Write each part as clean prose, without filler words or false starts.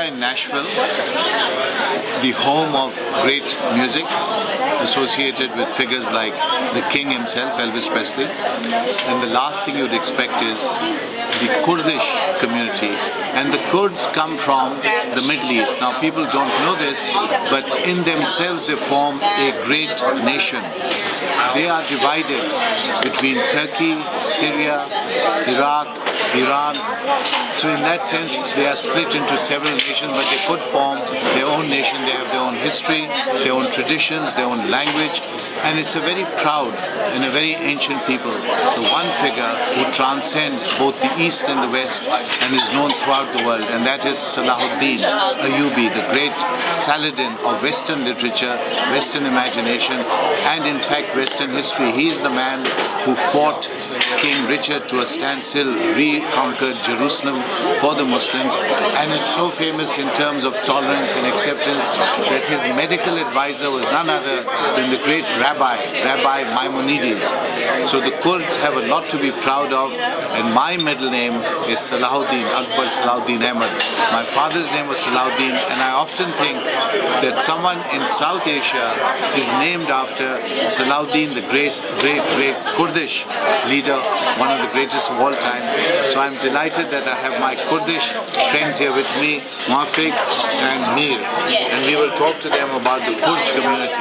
are in Nashville, the home of great music, associated with figures like the king himself, Elvis Presley. And the last thing you'd expect is the Kurdish community. And the Kurds come from the Middle East. Now people don't know this, but in themselves they form a great nation. They are divided between Turkey, Syria, Iraq, Iran. So in that sense they are split into several nations, but they could form their own nation. They have their own history, their own traditions, their own language, and it's a very proud and a very ancient people. The one figure who transcends both the East and the West and is known throughout the world, and that is Salahuddin Ayyubi, the great Saladin of Western literature, Western imagination, and in fact Western history. He's the man who fought King Richard to a standstill, reconquered Jerusalem for the Muslims, and is so famous in terms of tolerance and acceptance that his medical advisor was none other than the great Rabbi Maimonides. So the Kurds have a lot to be proud of, and my middle name is Salahuddin, Akbar Salahuddin Ahmed. My father's name was Salahuddin, and I often think that someone in South Asia is named after Salahuddin, the great Kurdish leader, one of the greatest of all time. So I'm delighted that I have my Kurdish friends here with me, Muafiq and Mir, and we will talk to them about the Kurd community.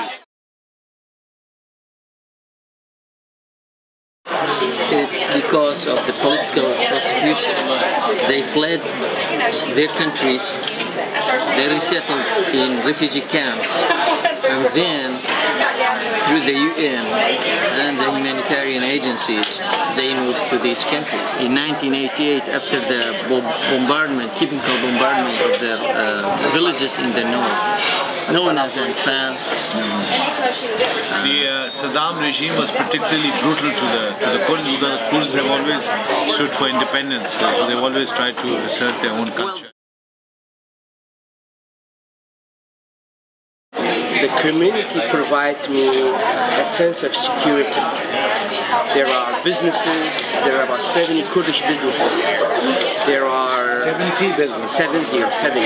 It's because of the political persecution. They fled their countries, they resettled in refugee camps, and then through the UN and the humanitarian agencies, they moved to this country. In 1988, after the typical bombardment of the villages in the north, known as Anfal. The Saddam regime was particularly brutal to the Kurds, because the Kurds have always stood for independence, so they've always tried to assert their own culture. The community provides me a sense of security. There are businesses, there are about 70 Kurdish businesses. There are 70 businesses? 70.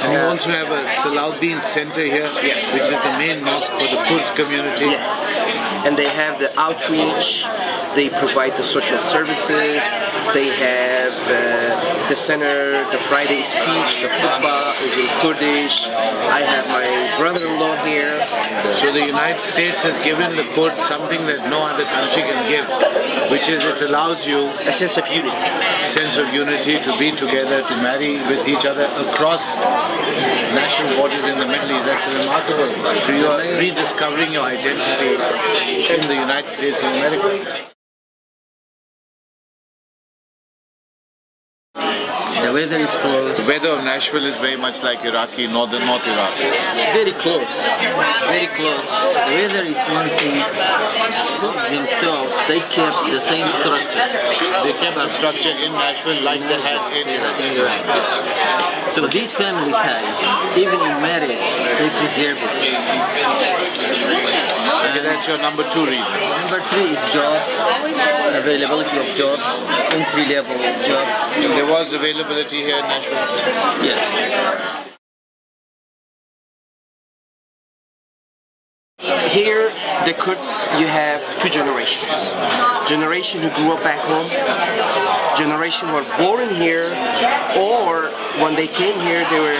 And you also have a Salahuddin Center here, yes, which is the main mosque for the Kurd community. Yes, and they have the outreach, they provide the social services, they have the center, the Friday speech, the khutbah is in Kurdish. I have my brother-in-law here. So the United States has given the Kurds something that no other country can give, which is it allows you a sense of unity. To be together, to marry with each other across national borders in the Middle East. That's remarkable. So you are rediscovering your identity in the United States of America. The weather is close. The weather of Nashville is very much like Iraqi, North Iraq. Very close, very close. The weather is one thing. Themselves, they kept the same structure. They kept the structure in Nashville like they had in Iraq. So these family ties, even in marriage, they preserve it. Okay, that's your number 2 reason. Number 3 is job, availability of jobs, entry-level jobs. And there was availability here in Nashville? Yes. Here, the Kurds, you have 2 generations. Generation who grew up back home, generation who were born here, or when they came here, they were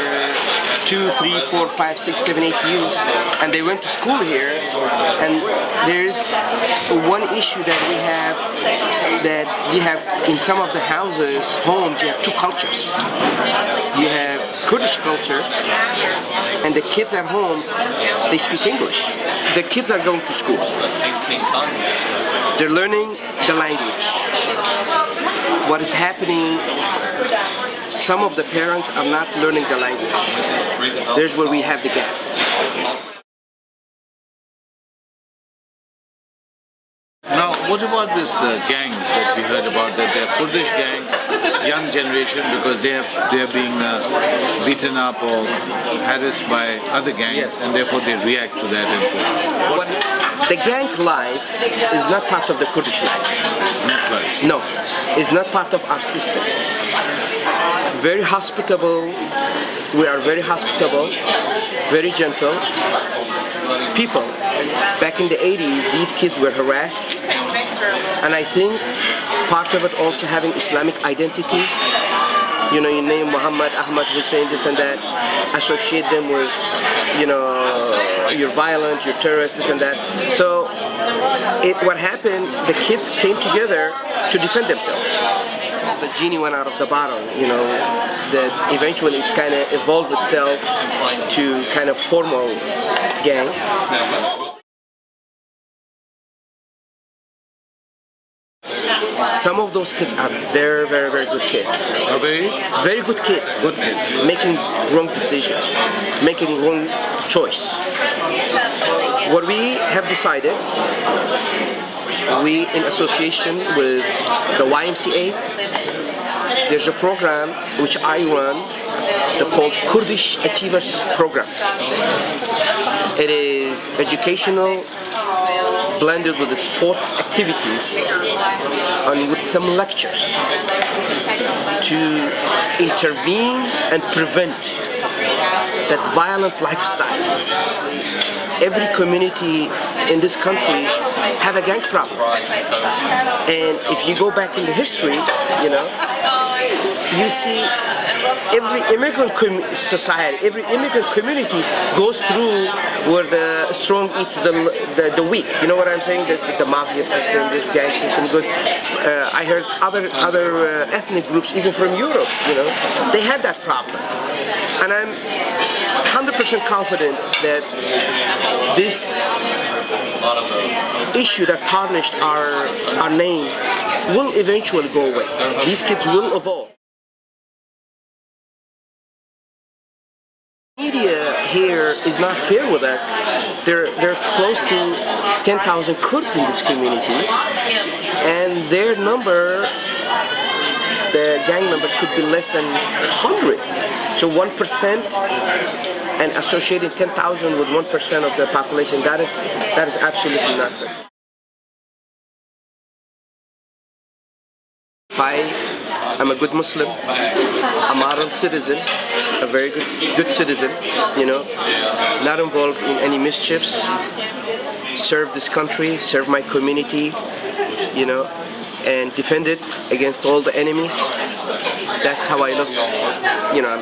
2, 3, 4, 5, 6, 7, 8 years, and they went to school here. And there's one issue that we have in some of the houses, homes, you have 2 cultures. You have Kurdish culture, and the kids at home, they speak English. The kids are going to school. They're learning the language. What is happening, some of the parents are not learning the language. There's where we have the gap. Now, what about this gangs that we heard about? That they're Kurdish gangs, young generation, because they are being beaten up or harassed by other gangs, yes, and therefore they react to that. The gang life is not part of the Kurdish life. Not right. No, it's not part of our system. very hospitable. We are very hospitable, very gentle people. Back in the 80s, these kids were harassed, and I think part of it also having Islamic identity. You know, you name Muhammad, Ahmad, Hussein, this and that, associate them with, you know, you're violent, you're terrorist, this and that. So what happened, the kids came together to defend themselves. The genie went out of the bottle, you know, that eventually it kind of evolved itself to kind of formal gang. Some of those kids are very, very, very good kids. Are they? Very good kids. Good kids. Making wrong decisions, making wrong choice. What we have decided, we in association with the YMCA, there's a program which I run, called Kurdish Achievers Program. It is educational, blended with the sports activities and with some lectures to intervene and prevent that violent lifestyle. Every community in this country have a gang problem, and if you go back in the history, you know, you see every immigrant society, every immigrant community goes through where the strong eats the weak. You know what I'm saying? There's the mafia system, this gang system. Because I heard other ethnic groups, even from Europe, you know, they had that problem. And I'm 100% confident that this issue that tarnished our name will eventually go away. These kids will evolve. Media here is not fair with us. There are close to 10,000 Kurds in this community, and their number, the gang members, could be less than 100. So 1% and associating 10,000 with 1% of the population, that is absolutely not fair. I'm a good Muslim, a model citizen, a very good citizen, you know, not involved in any mischiefs, serve this country, serve my community, you know, and defend it against all the enemies. That's how I look, you know,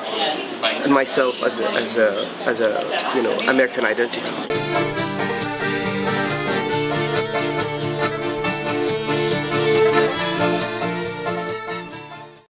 myself as a you know, American identity.